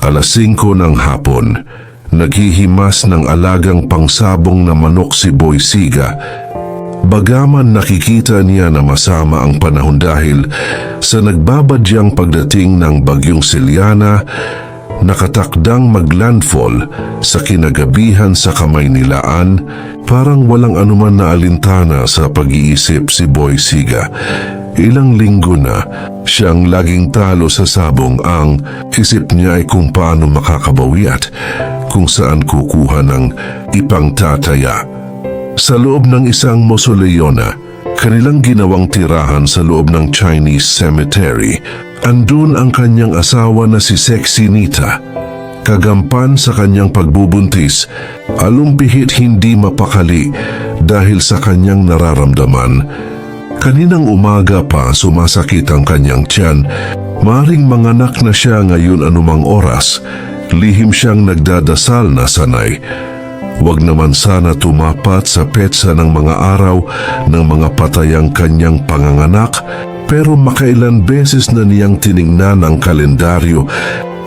5:00 ng hapon, naghihimas ng alagang pangsabong na manok si Boy Siga. Bagaman nakikita niya na masama ang panahon dahil sa nagbabadyang pagdating ng bagyong Seliana, nakatakdang maglandfall sa kinagabihan sa Kamaynilaan, parang walang anuman na alintana sa pag-iisip si Boy Siga. Ilang linggo na siyang laging talo sa sabong. Ang isip niya ay kung paano makakabawi at kung saan kukuha ng ipangtataya. Sa loob ng isang mausoleo na kanilang ginawang tirahan sa loob ng Chinese cemetery, andun ang kanyang asawa na si Sexy Nita. Kagampan sa kanyang pagbubuntis, alumpihit hindi mapakali dahil sa kanyang nararamdaman. Kaninang umaga pa sumasakit ang kanyang tiyan. Maring manganak na siya ngayon anumang oras. Lihim siyang nagdadasal na sanay. Huwag naman sana tumapat sa petsa ng mga araw ng mga patayang kanyang panganganak, pero makailan beses na niyang tiningnan ang kalendaryo.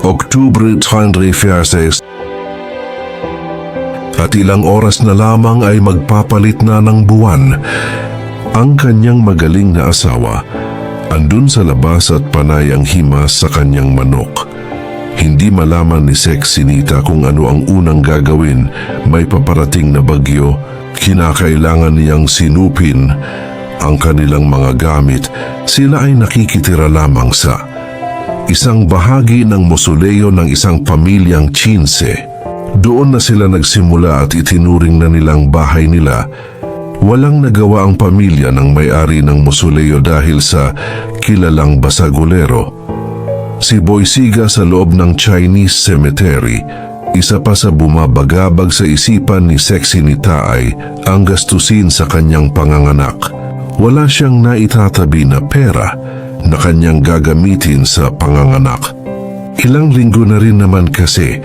Oktubre 31 at ilang oras na lamang ay magpapalit na ng buwan. Ang kanyang magaling na asawa andun sa labas at panay ang himas sa kanyang manok. Hindi malaman ni Sexy Nita kung ano ang unang gagawin. May paparating na bagyo. Kinakailangan niyang sinupin ang kanilang mga gamit. Sila ay nakikitira lamang sa isang bahagi ng mausoleo ng isang pamilyang Chinse. Doon na sila nagsimula at itinuring na nilang bahay nila. Walang nagawa ang pamilya ng may-ari ng mausoleo dahil sa kilalang basagulero. Si Boy Siga sa loob ng Chinese cemetery, isa pa sa bumabagabag sa isipan ni Sexy Nita ay ang gastusin sa kanyang panganganak. Wala siyang naitatabi na pera na kanyang gagamitin sa panganganak. Ilang linggo na rin naman kasi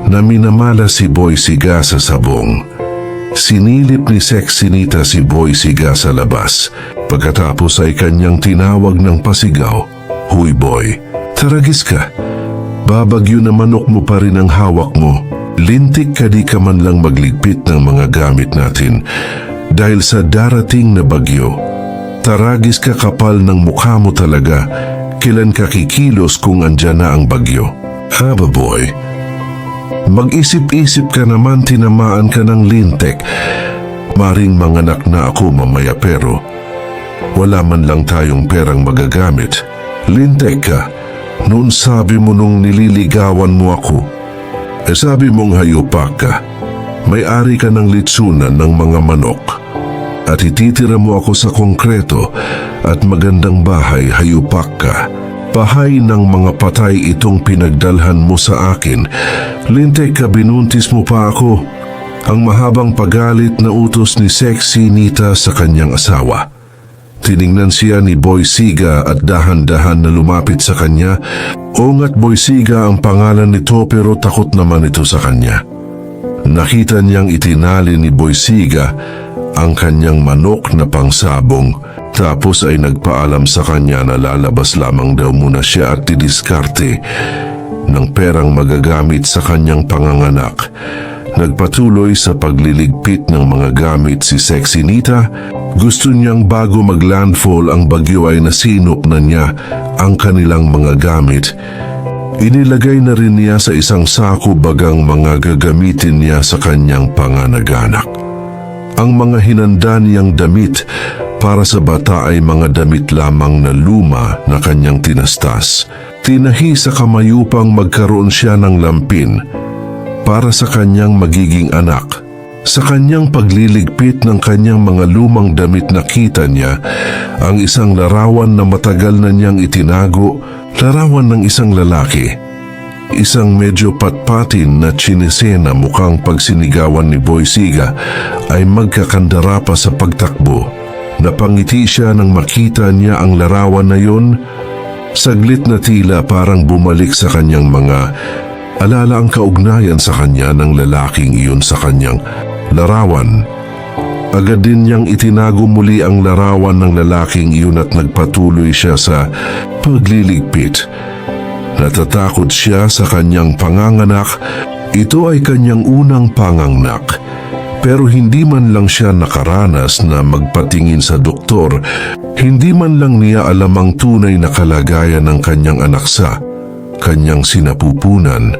na minamala si Boy Siga sa sabong. Sinilip ni Sexy Nita si Boy Siga sa labas. Pagkatapos ay kanyang tinawag ng pasigaw, "Huy boy, taragis ka. Babagyo na manok mo pa rin ang hawak mo. Lintik ka di ka man lang magligpit ng mga gamit natin. Dahil sa darating na bagyo, taragis ka, kapal ng mukha mo talaga. Kailan ka kikilos kung andyan na ang bagyo? Haba boy, mag-isip-isip ka naman, tinamaan ka ng lintik. Maring manganak na ako mamaya pero wala man lang tayong perang magagamit. Lintik ka. Noon sabi mo nung nililigawan mo ako, sabi mong hayupak ka. May-ari ka ng litsunan ng mga manok. At ititira mo ako sa konkreto at magandang bahay, hayupak ka. Bahay ng mga patay itong pinagdalhan mo sa akin. Lintik ka, binuntis mo pa ako. Ang mahabang pagalit na utos ni Sexy Nita sa kanyang asawa. Tiningnan siya ni Boy Siga at dahan-dahan na lumapit sa kanya. Ongat Boy Siga ang pangalan nito pero takot naman ito sa kanya. Nakita niyang itinali ni Boy Siga ang kanyang manok na pangsabong, tapos ay nagpaalam sa kanya na lalabas lamang daw muna siya at didiskarte ng perang magagamit sa kanyang panganganak. Nagpatuloy sa pagliligpit ng mga gamit si Sexy Nita. Gusto niyang bago maglandfall ang bagyo ay nasinop na niya ang kanilang mga gamit. Inilagay na rin niya sa isang sako bagang mga gagamitin niya sa kanyang panganaganak. Ang mga hinanda niyang damit para sa bata ay mga damit lamang na luma na kanyang tinastas. Tinahi sa kamayupang magkaroon siya ng lampin para sa kanyang magiging anak. Sa kanyang pagliligpit ng kanyang mga lumang damit, nakita niya ang isang larawan na matagal na niyang itinago, larawan ng isang lalaki. Isang medyo patpatin na tsinesena, mukhang pagsinigawan ni Boy Siga ay magkakandara pa sa pagtakbo. Napangiti siya nang makita niya ang larawan na yun. Saglit na tila parang bumalik sa kanyang mga alala ang kaugnayan sa kanya ng lalaking iyon sa kanyang larawan. Agad din niyang itinago muli ang larawan ng lalaking iyon at nagpatuloy siya sa pagliligpit. Natatakot siya sa kanyang panganganak. Ito ay kanyang unang panganganak. Pero hindi man lang siya nakaranas na magpatingin sa doktor. Hindi man lang niya alam ang tunay na kalagayan ng kanyang anak sa kanyang sinapupunan.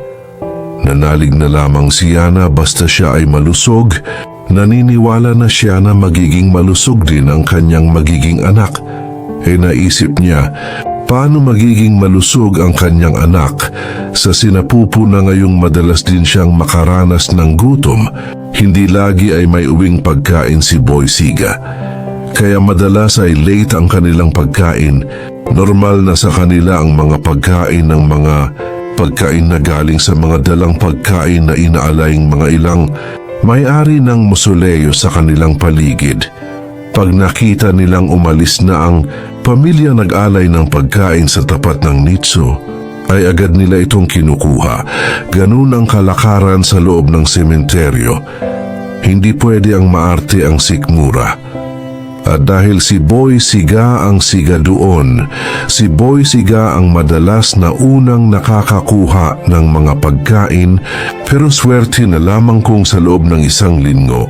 Nanalig na lamang siya na basta siya ay malusog. Naniniwala na siya na magiging malusog din ang kanyang magiging anak. Naisip niya, paano magiging malusog ang kanyang anak sa sinapupuna ngayong madalas din siyang makaranas ng gutom? Hindi lagi ay may uwing pagkain si Boy Siga. Kaya madalas ay late ang kanilang pagkain. Normal na sa kanila ang mga pagkain ng mga pagkain na galing sa mga dalang pagkain na inaalayng mga ilang may-ari ng mausoleo sa kanilang paligid. Pag nakita nilang umalis na ang pamilya nag-alay ng pagkain sa tapat ng nicho, ay agad nila itong kinukuha. Ganun ang kalakaran sa loob ng sementeryo. Hindi pwede ang maarte ang sikmura. At dahil si Boy Siga ang siga doon, si Boy Siga ang madalas na unang nakakakuha ng mga pagkain, pero swerte na lamang kung sa loob ng isang linggo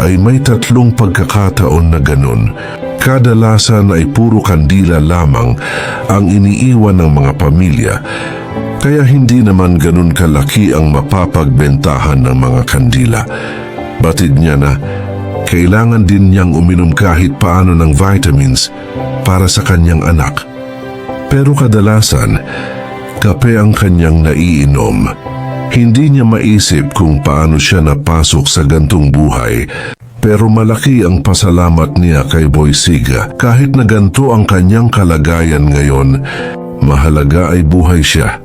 ay may 3 pagkakataon na ganun. Kadalasan ay puro kandila lamang ang iniiwan ng mga pamilya, kaya hindi naman ganun kalaki ang mapapagbentahan ng mga kandila. Batid niya na kailangan din niyang uminom kahit paano ng vitamins para sa kanyang anak. Pero kadalasan, kape ang kanyang naiinom. Hindi niya maisip kung paano siya napasok sa gantong buhay. Pero malaki ang pasalamat niya kay Boy Siga. Kahit na ganito ang kanyang kalagayan ngayon, mahalaga ay buhay siya.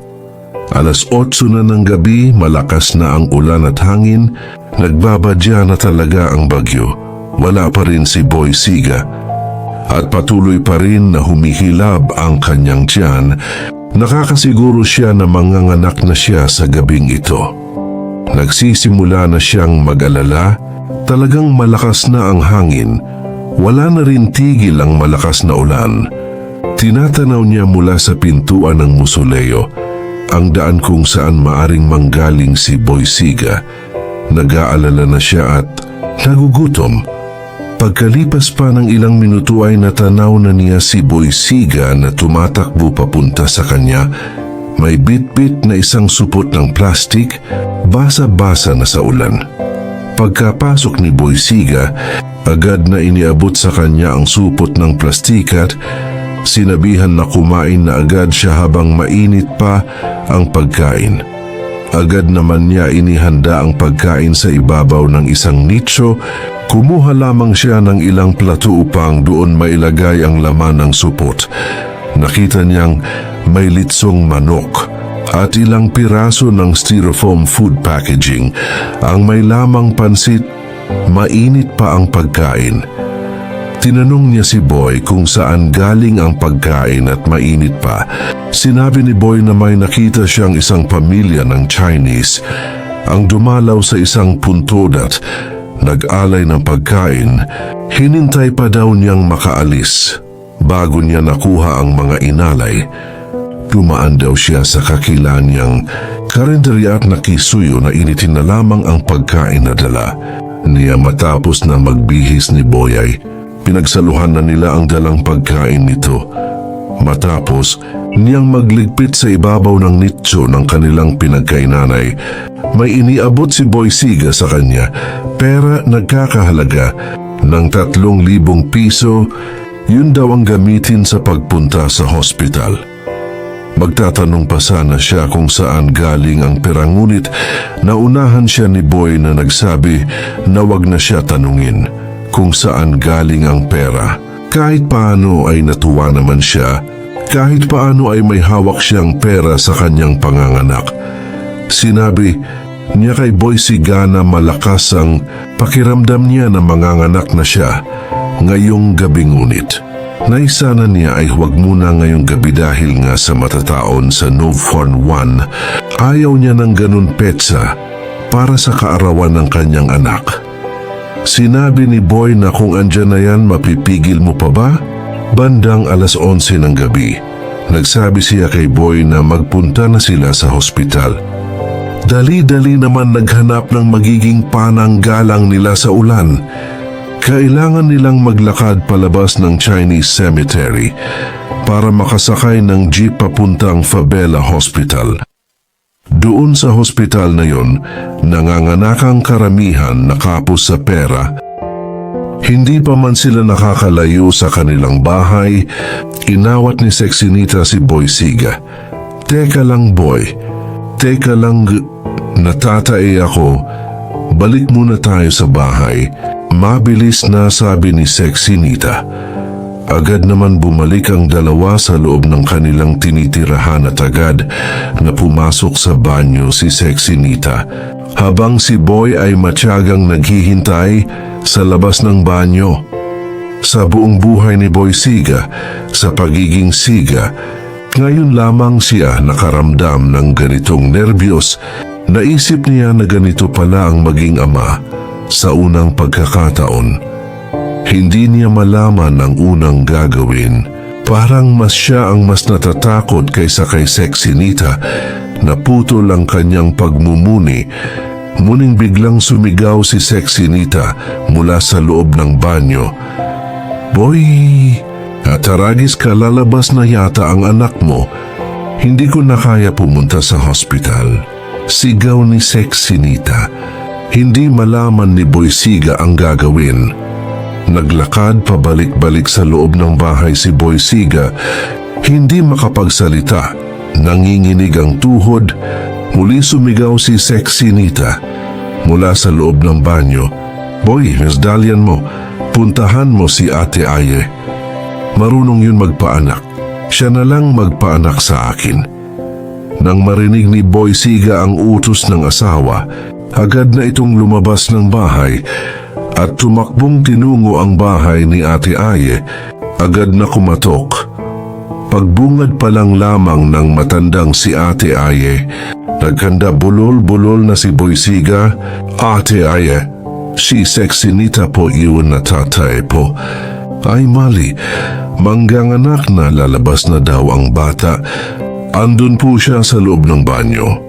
8:00 na ng gabi, malakas na ang ulan at hangin. Nagbabadya na talaga ang bagyo. Wala pa rin si Boy Siga. At patuloy pa rin na humihilab ang kanyang tiyan. Nakakasiguro siya na manganganak na siya sa gabing ito. Nagsisimula na siyang mag-alala. Talagang malakas na ang hangin. Wala na rin tigil ang malakas na ulan. Tinatanaw niya mula sa pintuan ng mausoleo ang daan kung saan maaring manggaling si Boy Siga. Nag-aalala na siya at nagugutom. Pagkalipas pa ng ilang minuto ay natanaw na niya si Boy Siga na tumatakbo papunta sa kanya. May bit-bit na isang supot ng plastik, basa-basa na sa ulan. Pagkapasok ni Boy Siga, agad na iniabot sa kanya ang supot ng plastik at sinabihan na kumain na agad siya habang mainit pa ang pagkain. Agad naman niya inihanda ang pagkain sa ibabaw ng isang nicho. Kumuha lamang siya ng ilang plato upang doon mailagay ang laman ng supot. Nakita niyang may litsong manok at ilang piraso ng styrofoam food packaging. Ang may lamang pansit, mainit pa ang pagkain. Tinanong niya si Boy kung saan galing ang pagkain at mainit pa. Sinabi ni Boy na may nakita siyang isang pamilya ng Chinese ang dumalaw sa isang puntod at nag-alay ng pagkain. Hinintay pa daw niyang makaalis bago niya nakuha ang mga inalay. Dumaan daw siya sa kakila niyang karinderya at nakisuyo na initin na lamang ang pagkain na dala niya. Matapos na magbihis ni Boy ay pinagsaluhan na nila ang dalang pagkain nito. Matapos niyang magligpit sa ibabaw ng nicho ng kanilang pinagkainanay, may iniabot si Boy Siga sa kanya. Pera nagkakahalaga ng 3,000 piso. Yun daw ang gamitin sa pagpunta sa hospital. Magtatanong pa sana siya kung saan galing ang pera, ngunit naunahan siya ni Boy na nagsabi na wag na siya tanungin kung saan galing ang pera. Kahit paano ay natuwa naman siya. Kahit paano ay may hawak siyang pera sa kanyang panganganak. Sinabi niya kay Boy Siga na malakas ang pakiramdam niya na manganganak na siya ngayong gabi, ngunit naisana niya ay huwag muna ngayong gabi dahil nga sa matataon sa November 1. Ayaw niya ng ganun petsa para sa kaarawan ng kanyang anak. Sinabi ni Boy na kung andyan na yan, mapipigil mo pa ba? Bandang 11:00 ng gabi, Nagsabi siya kay Boy na magpunta na sila sa hospital. Dali-dali naman naghanap ng magiging pananggalang nila sa ulan. Kailangan nilang maglakad palabas ng Chinese Cemetery para makasakay ng jeep papuntang Fabela Hospital. Doon sa hospital na yon, nanganganakang karamihan nakapos sa pera. Hindi pa man sila nakakalayo sa kanilang bahay, inawat ni Sexinita si Boy Siga. Teka lang Boy, teka lang, natatae ako. Balik muna tayo sa bahay. Mabilis na sabi ni Sexinita. Agad naman bumalik ang dalawa sa loob ng kanilang tinitirahan at agad na pumasok sa banyo si Sexinita. Habang si Boy ay matyagang naghihintay sa labas ng banyo. Sa buong buhay ni Boy Siga, sa pagiging siga, ngayon lamang siya nakaramdam ng ganitong nerbiyos. Naisip niya na ganito pala ang maging ama sa unang pagkakataon. Hindi niya malaman ang unang gagawin. Parang mas siya ang mas natatakot kaysa kay Sexinita. Naputol ang kanyang pagmumuni. Muning biglang sumigaw si Sexinita mula sa loob ng banyo. Boy, ataragis ka, lalabas na yata ang anak mo. Hindi ko na kaya pumunta sa hospital. Sigaw ni Sexinita. Hindi malaman ni Boy Siga ang gagawin. Naglakad pabalik-balik sa loob ng bahay si Boy Siga. Hindi makapagsalita. Nanginginig ang tuhod. Muli sumigaw si Sexinita mula sa loob ng banyo. Boy, misdalyan mo. Puntahan mo si Ate Aye. Marunong yun magpaanak. Siya na lang magpaanak sa akin. Nang marinig ni Boy Siga ang utos ng asawa, agad na itong lumabas ng bahay at tumakbong tinungo ang bahay ni Ate Aye. Agad na kumatok. Pagbungad pa lang lamang ng matandang si Ate Aye, nagkanda bulol-bulol na si Boy Siga. Ate Aye, si Sexinita po iyon na tatay po. Ay mali, mangganganak na, lalabas na daw ang bata. Andun po siya sa loob ng banyo.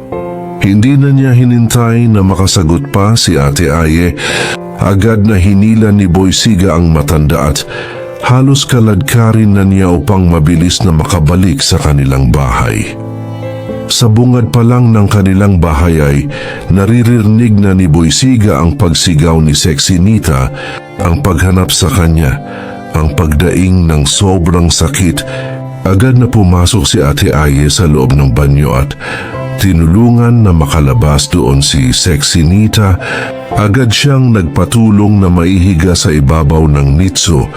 Hindi na niya hinintay na makasagot pa si Ate Aye. Agad na hinila ni Boy Siga ang matanda at halos kaladkarin na niya upang mabilis na makabalik sa kanilang bahay. Sa bungad pa lang ng kanilang bahay ay naririnig na ni Boy Siga ang pagsigaw ni Sexinita, ang paghanap sa kanya, ang pagdaing ng sobrang sakit. Agad na pumasok si Ate Aye sa loob ng banyo at tinulungan na makalabas doon si Sexinita. Agad siyang nagpatulong na maihiga sa ibabaw ng nitso.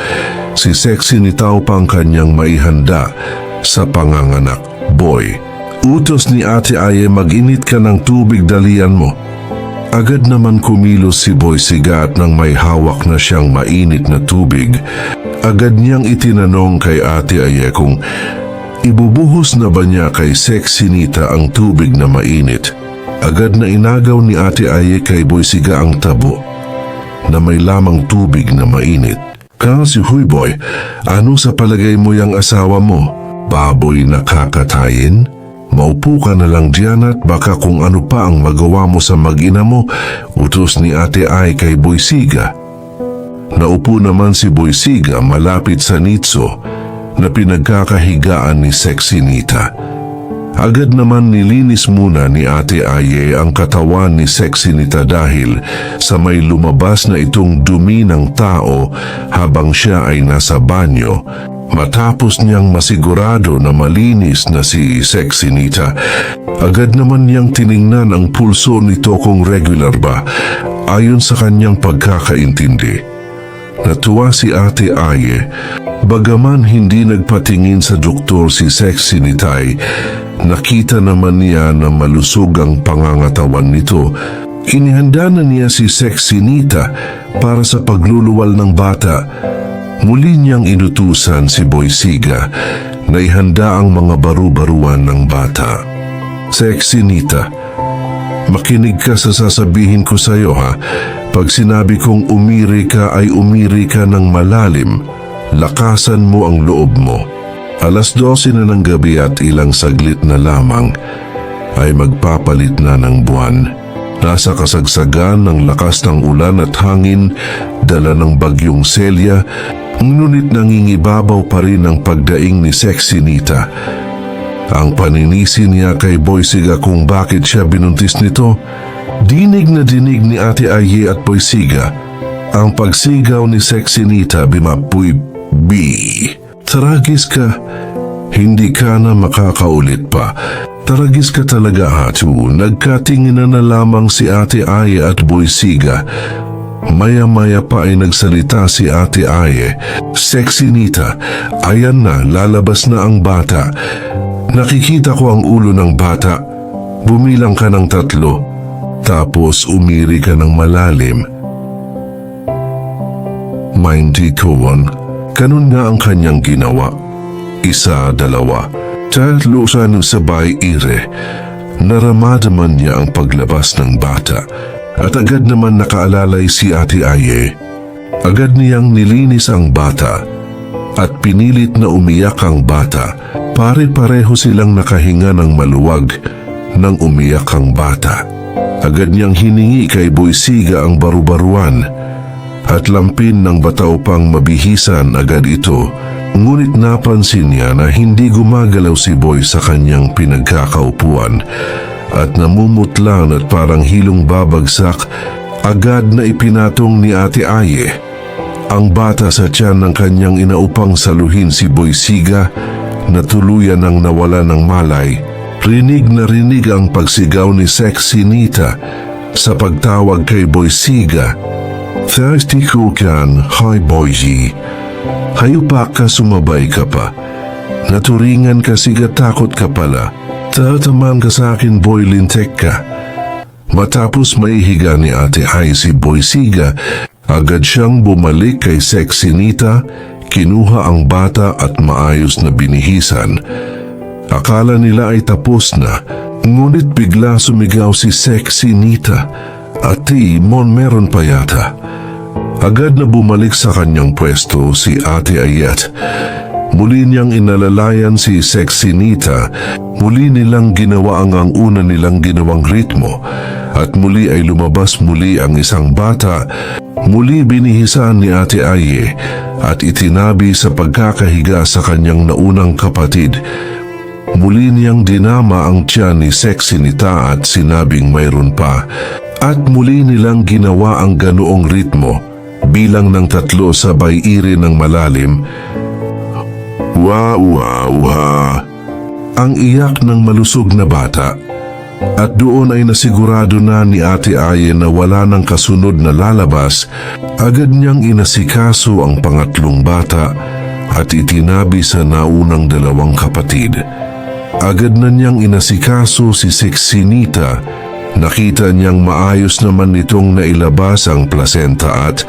Si Sexinita upang kanyang maihanda sa panganganak. Boy, utos ni Ate Aye, mag-init ka ng tubig, dalian mo. Agad naman kumilos si Boy Siga at nang may hawak na siyang mainit na tubig, agad niyang itinanong kay Ate Aye kung ibubuhos na ba niya kay Sexinita ang tubig na mainit. Agad na inagaw ni Ate Aye kay Boy Siga ang tabo na may lamang tubig na mainit. Kasi huy Boy, ano sa palagay mo yang asawa mo? Baboy na kakatayin? Maupo ka na lang diyan at baka kung ano pa ang magawa mo sa mag-ina mo, utos ni Ate Aye kay Boy Siga. Naupo naman si Boy Siga malapit sa nitso na pinagkakahigaan ni Sexinita. Agad naman nilinis muna ni Ate Aye ang katawan ni Sexinita dahil sa may lumabas na itong dumi ng tao habang siya ay nasa banyo. Matapos niyang masigurado na malinis na si Sexinita, agad naman niyang tiningnan ang pulso nito kung regular ba ayon sa kanyang pagkakaintindi. Natuwa si Ate Aye. Bagaman hindi nagpatingin sa doktor si Sexinita, nakita naman niya na malusog ang pangangatawan nito. Inihanda na niya si Sexinita para sa pagluluwal ng bata. Muli niyang inutusan si Boy Siga na ihanda ang mga baru-baruan ng bata. Sexinita, makinig ka sa sasabihin ko sa iyo ha. Pag sinabi kong umiri ka ay umiri ka ng malalim. Lakasan mo ang loob mo. 12 na ng gabi at ilang saglit na lamang ay magpapalit na ng buwan. Nasa kasagsagan ng lakas ng ulan at hangin, dala ng bagyong Celia, ngunit nangingibabaw pa rin ang pagdaing ni Sexy Nita. Ang paninisi niya kay Boysiga kung bakit siya binuntis nito, dinig na dinig ni Ate Aye at Boysiga ang pagsigaw ni Sexy Nita, bimapuy, Taragis ka, hindi ka na makakaulit pa. Taragis ka talaga, Hatu. Nagkatinginan na lamang si Ate Aye at Boysiga. Maya-maya pa ay nagsalita si Ate Aye. Sexy Nita, ayan na, lalabas na ang bata. Nakikita ko ang ulo ng bata. Bumilang ka ng 3, tapos umiri ka ng malalim. Mindy Cowan, ganun nga ang kanyang ginawa. 1, 2. Tatlusan sabay ire. Naramadaman niya ang paglabas ng bata at agad naman nakaalalay si Ate Aye. Agad niyang nilinis ang bata at pinilit na umiyak ang bata. Pare-pareho silang nakahinga ng maluwag nang umiyak ang bata. Agad niyang hiningi kay Boysiga ang baru-baruan at lampin ng bata upang mabihisan agad ito. Ngunit napansin niya na hindi gumagalaw si Boy sa kanyang pinagkakaupuan at namumutlan at parang hilong babagsak. Agad na ipinatong ni Ate Aye ang bata sa tiyan ng kanyang inaupang saluhin si Boysiga na tuluyan ang nawala ng malay. Rinig na rinig ang pagsigaw ni Sexy Nita sa pagtawag kay Boysiga. Thirsty Kukan, hi Boysie. Hayupak ka, sumabay ka pa. Naturingan ka, siga takot ka pala. Tataman ka sa akin, boy, lintek ka. Matapos maihiga ni Ate Aye si Boysiga, agad siyang bumalik kay Sexy Nita, kinuha ang bata at maayos na binihisan. Akala nila ay tapos na, ngunit bigla sumigaw si Sexy Nita. Ati, mon meron pa yata. Agad na bumalik sa kanyang pwesto si Ate Ayet. Muli niyang inalalayan si Sexy Nita. Muli nilang ginawa ang una nilang ginawang ritmo. At muli ay lumabas muli ang isang bata. Muli binihisan ni Ate Aye at itinabi sa pagkakahiga sa kanyang naunang kapatid. Muli niyang dinama ang tiyan ni Sexy Nita at sinabing mayroon pa. At muli nilang ginawa ang ganoong ritmo. Bilang ng 3 sabay iri ng malalim. Wa. Ang iyak ng malusog na bata. At doon ay nasigurado na ni Ate Aye na wala ng kasunod na lalabas. Agad niyang inasikaso ang pangatlong bata at itinabi sa naunang 2 kapatid. Agad na niyang inasikaso si Sexy Nita. Nakita niyang maayos naman nitong nailabas ang placenta at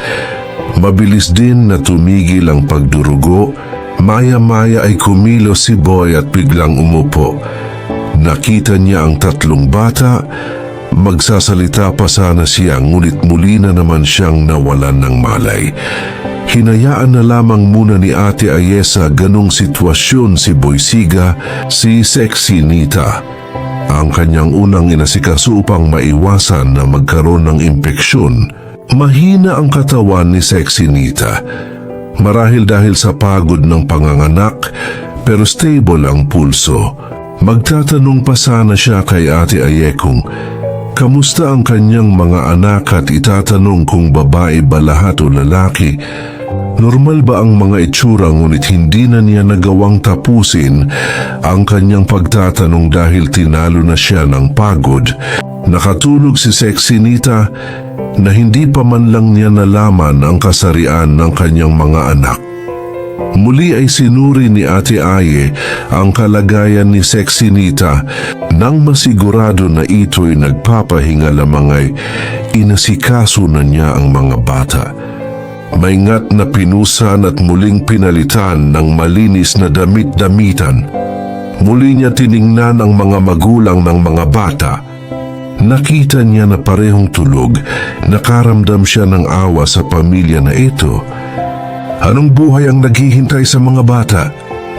mabilis din na tumigil ang pagdurugo. Maya-maya ay kumilos si Boy at biglang umupo. Nakita niya ang 3 bata. Magsasalita pa sana siya, ngunit muli na naman siyang nawalan ng malay. Hinayaan na lamang muna ni Ate Aye sa ganong sitwasyon si Boysiga, si Sexy Nita. Ang kanyang unang inasikaso upang maiwasan na magkaroon ng impeksyon. Mahina ang katawan ni Sexy Nita. Marahil dahil sa pagod ng panganganak, pero stable ang pulso. Magtatanong pa sana siya kay Ate Aye kung kamusta ang kanyang mga anak at itatanong kung babae ba lahat o lalaki. Normal ba ang mga itsura, ngunit hindi na niya nagawang tapusin ang kanyang pagtatanong dahil tinalo na siya ng pagod. Nakatulog si Sexy Nita na hindi pa man lang niya nalaman ang kasarian ng kanyang mga anak. Muli ay sinuri ni Ate Aye ang kalagayan ni Sexy Nita. Nang masigurado na ito'y nagpapahinga lamang ay inasikaso na niya ang mga bata. Maingat na pinusan at muling pinalitan ng malinis na damit-damitan. Muli niya tiningnan ang mga magulang ng mga bata. Nakita niya na parehong tulog. Nakaramdam siya ng awa sa pamilya na ito. Anong buhay ang naghihintay sa mga bata?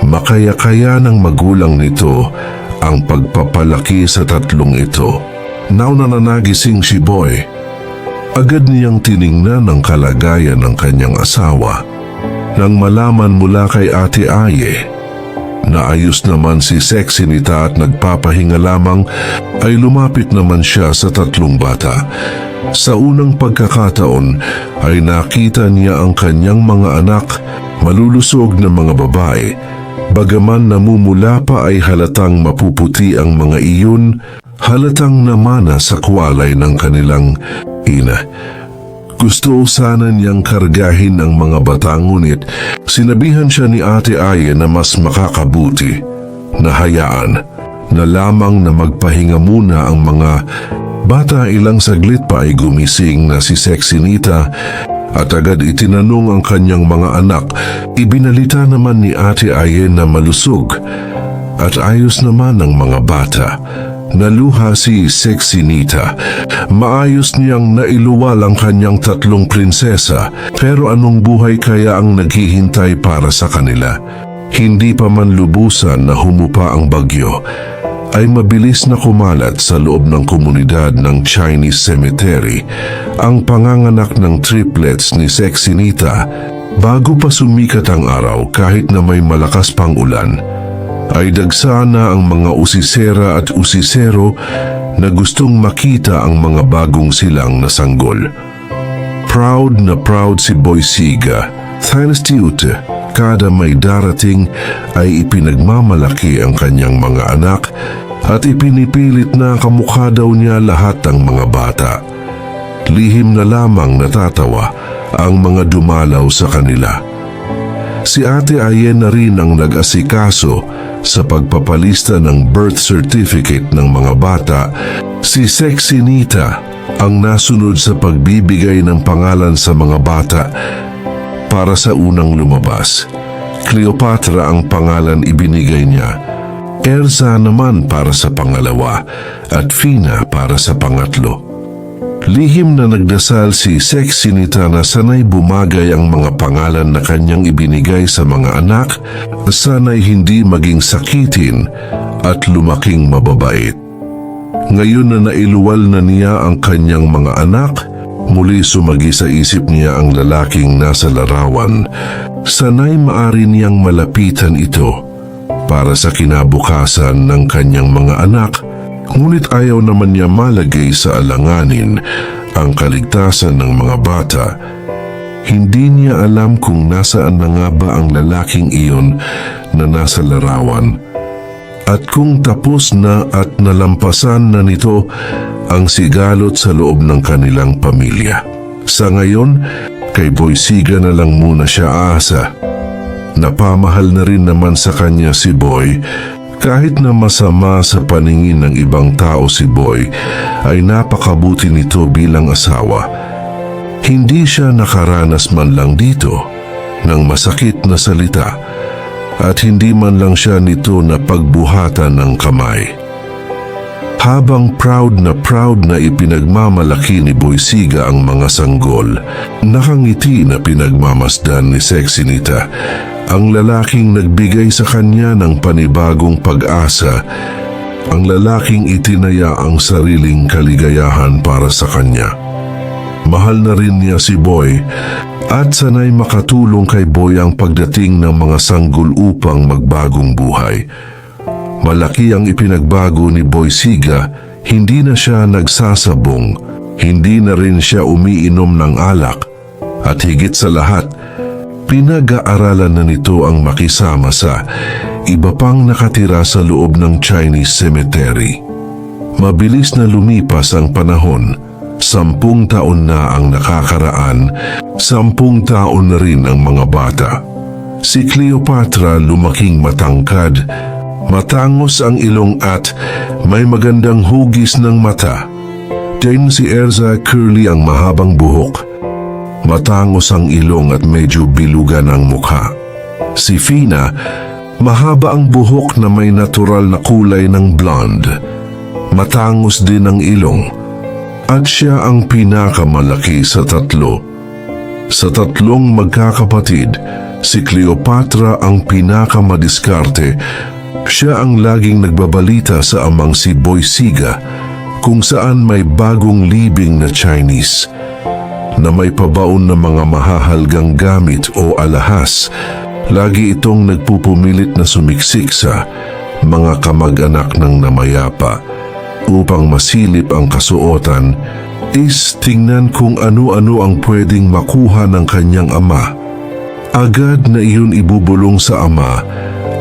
Makaya-kaya ng magulang nito ang pagpapalaki sa tatlong ito. Nauna na nagising si Boy, agad niyang tiningnan ang kalagayan ng kanyang asawa. Nang malaman mula kay Ate Aye na ayos naman si Sexy Nita at nagpapahinga lamang, ay lumapit naman siya sa tatlong bata. Sa unang pagkakataon ay nakita niya ang kanyang mga anak, malulusog na mga babae. Bagaman namumula pa ay halatang mapuputi ang mga iyon, halatang namana sa kwalay ng kanilang ina. Gusto sana niyang kargahin ang mga bata, ngunit sinabihan siya ni Ate Aye na mas makakabuti na hayaan na lamang na magpahinga muna ang mga bata. Ilang saglit pa ay gumising na si Sexy Nita at agad itinanong ang kanyang mga anak. Ibinalita naman ni Ate Aye na malusog at ayos naman ang mga bata. Naluha si Sexy Nita. Maayos niyang nailuwal ang kanyang tatlong prinsesa, pero anong buhay kaya ang naghihintay para sa kanila? Hindi pa man lubusan na humupa ang bagyo, ay mabilis na kumalat sa loob ng komunidad ng Chinese Cemetery ang panganganak ng triplets ni Sexy Nita. Bago pa sumikat ang araw, kahit na may malakas pang ulan, ay dagsa na ang mga usisera at usisero na gustong makita ang mga bagong silang na sanggol. Proud na proud si Boy Siga. Thanks to it, kada may darating ay ipinagmamalaki ang kanyang mga anak at ipinipilit na kamukha daw niya lahat ng mga bata. Lihim na lamang natatawa ang mga dumalaw sa kanila. Si Ate Aye na rin ang nag-asikaso sa pagpapalista ng birth certificate ng mga bata. Si Sexy Nita ang nasunod sa pagbibigay ng pangalan sa mga bata. Para sa unang lumabas, Cleopatra ang pangalan ibinigay niya. Erza naman para sa pangalawa at Fina para sa pangatlo. Lihim na nagdasal si Sexy Nita na sanay bumagay ang mga pangalan na kanyang ibinigay sa mga anak, sanay hindi maging sakitin at lumaking mababait. Ngayon na nailuwal na niya ang kanyang mga anak, muli sumagi sa isip niya ang lalaking nasa larawan. Sanay maari niyang malapitan ito para sa kinabukasan ng kanyang mga anak, ngunit ayaw naman niya malagay sa alanganin ang kaligtasan ng mga bata. Hindi niya alam kung nasaan na nga ba ang lalaking iyon na nasa larawan, at kung tapos na at nalampasan na nito ang sigalot sa loob ng kanilang pamilya. Sa ngayon, kay Boy Siga na lang muna siya aasa. Napamahal na rin naman sa kanya si Boy. Kahit na masama sa paningin ng ibang tao si Boy, ay napakabuti nito bilang asawa. Hindi siya nakaranas man lang dito ng masakit na salita, at hindi man lang siya nito na pagbuhatan ng kamay. Habang proud na ipinagmamalaki ni Boy Siga ang mga sanggol, nakangiti na pinagmamasdan ni Sexy Nita ang lalaking nagbigay sa kanya ng panibagong pag-asa, ang lalaking itinaya ang sariling kaligayahan para sa kanya. Mahal na rin niya si Boy at sanay makatulong kay Boy ang pagdating ng mga sanggol upang magbagong buhay. Malaki ang ipinagbago ni Boy Siga. Hindi na siya nagsasabong, hindi na rin siya umiinom ng alak, at higit sa lahat, pinag-aaralan na nito ang makisama sa iba pang nakatira sa loob ng Chinese Cemetery. Mabilis na lumipas ang panahon. 10 taon na ang nakakaraan, 10 taon na rin ang mga bata. Si Cleopatra lumaking matangkad, matangos ang ilong at may magandang hugis ng mata. Din si Erza curly ang mahabang buhok, matangos ang ilong at medyo bilugan ang mukha. Si Fina, mahaba ang buhok na may natural na kulay ng blonde, matangos din ang ilong, at siya ang pinakamalaki sa tatlo. Sa tatlong magkakapatid, Si Cleopatra ang pinakamadiskarte. Siya ang laging nagbabalita sa amang si Boysiga kung saan may bagong libing na Chinese na may pabaon na mga mahahalgang gamit o alahas. Lagi itong nagpupumilit na sumiksik sa mga kamag-anak ng namayapa upang masilip ang kasuotan is tingnan kung ano-ano ang pwedeng makuha ng kanyang ama. Agad na iyon ibubulong sa ama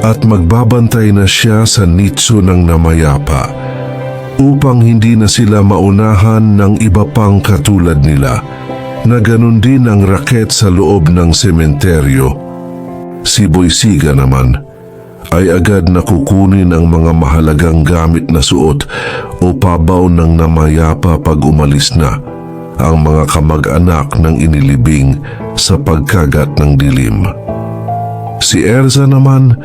at magbabantay na siya sa nitso ng namayapa upang hindi na sila maunahan ng iba pang katulad nila na ganun din ang raket sa loob ng sementeryo. Si Boysiga naman ay agad na kukunin ang mga mahalagang gamit na suot o pabaw ng namayapa pag umalis na ang mga kamag-anak ng inilibing sa pagkagat ng dilim. Si Erza naman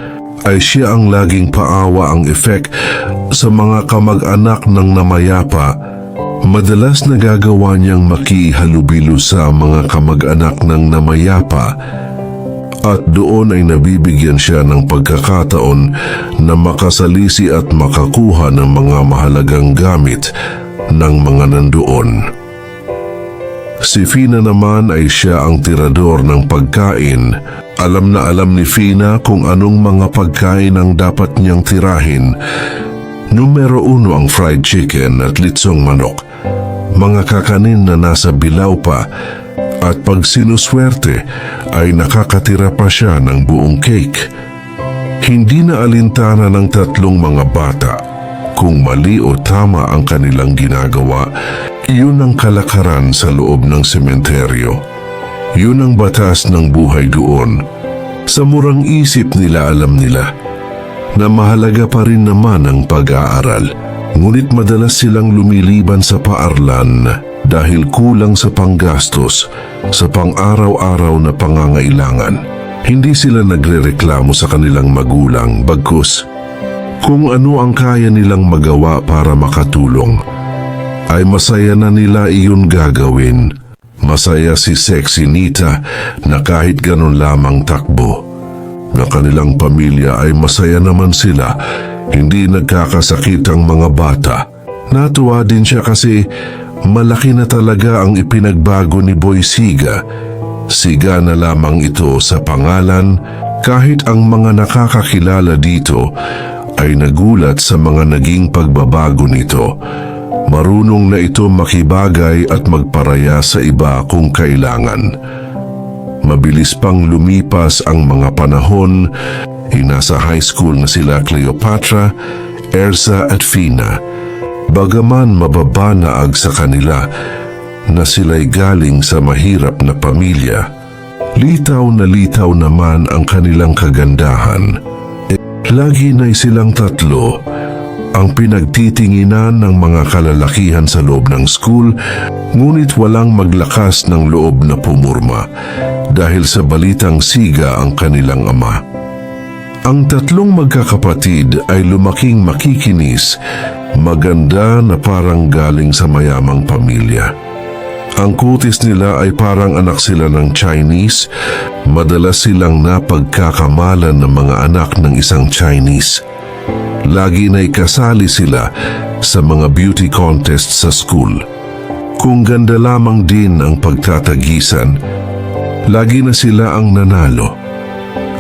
ay siya ang laging paawa ang effect sa mga kamag-anak ng namayapa. Madalas nagagawa niyang makihalubilo sa mga kamag-anak ng namayapa at doon ay nabibigyan siya ng pagkakataon na makasalisi at makakuha ng mga mahalagang gamit ng mga nandoon. Si Fina naman ay siya ang tirador ng pagkain. Alam na alam ni Fina kung anong mga pagkain ang dapat niyang tirahin. Numero 1 ang fried chicken at litsong manok. Mga kakanin na nasa bilaw pa. At pag sinuswerte ay nakakatira pa siya ng buong cake. Hindi na alintana ng tatlong mga bata kung mali o tama ang kanilang ginagawa. Iyon ang kalakaran sa loob ng sementeryo. Yun ang batas ng buhay doon. Sa murang isip nila alam nila na mahalaga pa rin naman ang pag-aaral. Ngunit madalas silang lumiliban sa paaralan dahil kulang sa panggastos sa pang-araw-araw na pangangailangan. Hindi sila nagrereklamo sa kanilang magulang bagkus kung ano ang kaya nilang magawa para makatulong ay masaya na nila iyon gagawin. Masaya si Sexy Nita na kahit ganun lamang takbo na kanilang pamilya ay masaya naman sila. Hindi nagkakasakit ang mga bata. Natuwa din siya kasi malaki na talaga ang ipinagbago ni Boysiga. Siga na lamang ito sa pangalan kahit ang mga nakakakilala dito ay nagulat sa mga naging pagbabago nito. Marunong na ito makibagay at magparaya sa iba kung kailangan. Mabilis pang lumipas ang mga panahon. Nasa high school na sila Cleopatra, Erza at Fina. Bagaman mababanaag sa kanila na sila'y galing sa mahirap na pamilya, litaw naman ang kanilang kagandahan. Lagi na'y silang tatlo ang pinagtitinginan ng mga kalalakihan sa loob ng school, ngunit walang maglakas ng loob na pumurma dahil sa balitang siga ang kanilang ama. Ang tatlong magkakapatid ay lumaking makikinis, maganda na parang galing sa mayamang pamilya. Ang kutis nila ay parang anak sila ng Chinese. Madalas silang napagkakamalan ng mga anak ng isang Chinese. Lagi na'y kasali sila sa mga beauty contest sa school. Kung ganda lamang din ang pagtatagisan, lagi na sila ang nanalo.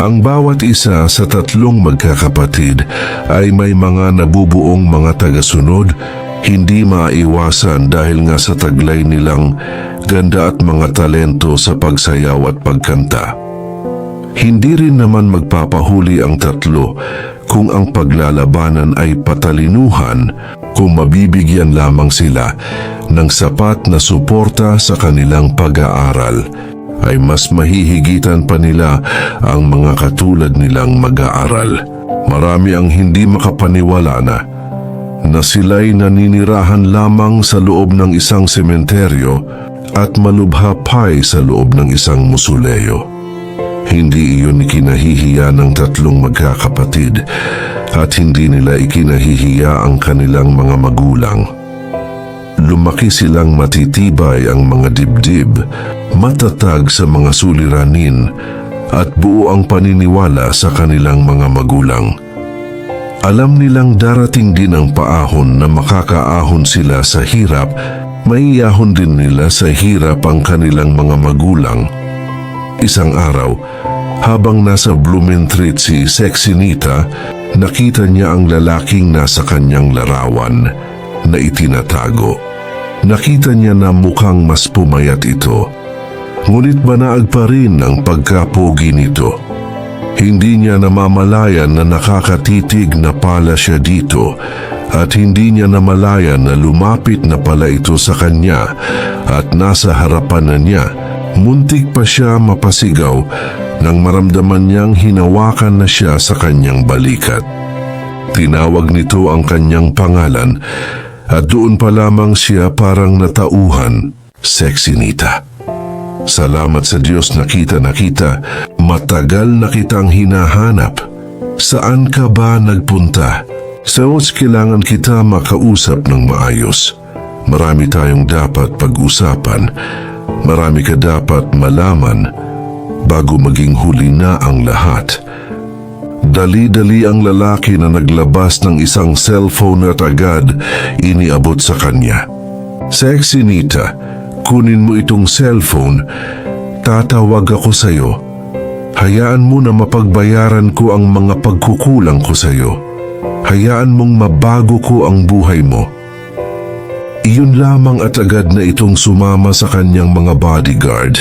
Ang bawat isa sa tatlong magkakapatid ay may mga nabubuong mga tagasunod, hindi maiwasan dahil nga sa taglay nilang ganda at mga talento sa pagsayaw at pagkanta. Hindi rin naman magpapahuli ang tatlo kung ang paglalabanan ay patalinuhan kung mabibigyan lamang sila ng sapat na suporta sa kanilang pag-aaral. Ay mas mahihigitan pa nila ang mga katulad nilang mag-aaral. Marami ang hindi makapaniwala na sila'y naninirahan lamang sa loob ng isang sementeryo at malubha pa'y sa loob ng isang musuleyo. Hindi iyon ikinahihiya ng tatlong magkakapatid at hindi nila ikinahihiya ang kanilang mga magulang. Lumaki silang matitibay ang mga dibdib, matatag sa mga suliranin at buo ang paniniwala sa kanilang mga magulang. Alam nilang darating din ang paahon na makakaahon sila sa hirap, maiahon din nila sa hirap ang kanilang mga magulang. Isang araw, habang nasa Blumentritt si Sexy Nita, nakita niya ang lalaking nasa kanyang larawan na itinatago. Nakita niya na mukhang mas pumayat ito. Ngunit banaag pa rin ang pagkapogi nito. Hindi niya namamalayan na nakakatitig na pala siya dito at hindi niya namalayan na lumapit na pala ito sa kanya at nasa harapan na niya. Muntik pa siya mapasigaw nang maramdaman niyang hinawakan na siya sa kanyang balikat. Tinawag nito ang kanyang pangalan at doon pa lamang siya parang natauhan. Sexy Nita. Salamat sa Diyos nakita. Matagal na kitang hinahanap. Saan ka ba nagpunta? Saos kailangan kita makausap ng maayos. Marami tayong dapat pag-usapan. Marami ka dapat malaman bago maging huli na ang lahat. Dali-dali ang lalaki na naglabas ng isang cellphone at agad iniabot sa kanya. Sexy Nita, kunin mo itong cellphone. Tatawag ako sa'yo. Hayaan mo na mapagbayaran ko ang mga pagkukulang ko sa'yo. Hayaan mong mabago ko ang buhay mo. Iyon lamang at agad na itong sumama sa kanyang mga bodyguard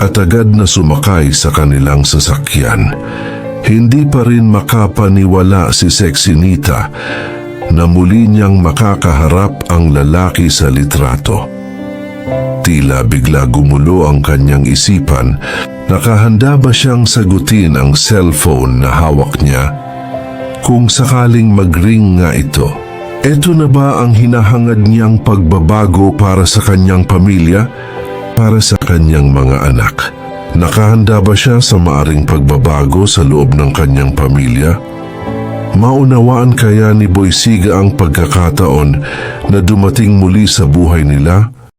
at agad na sumakay sa kanilang sasakyan. Hindi pa rin makapaniwala si Sexy Nita na muli niyang makakaharap ang lalaki sa litrato. Tila bigla gumulo ang kanyang isipan. Nakahanda ba siyang sagutin ang cellphone na hawak niya? Kung sakaling mag-ring nga ito, eto na ba ang hinahangad niyang pagbabago para sa kanyang pamilya? Para sa kanyang mga anak? Nakahanda ba siya sa maaring pagbabago sa loob ng kanyang pamilya? Maunawaan kaya ni Boy Siga ang pagkakataon na dumating muli sa buhay nila?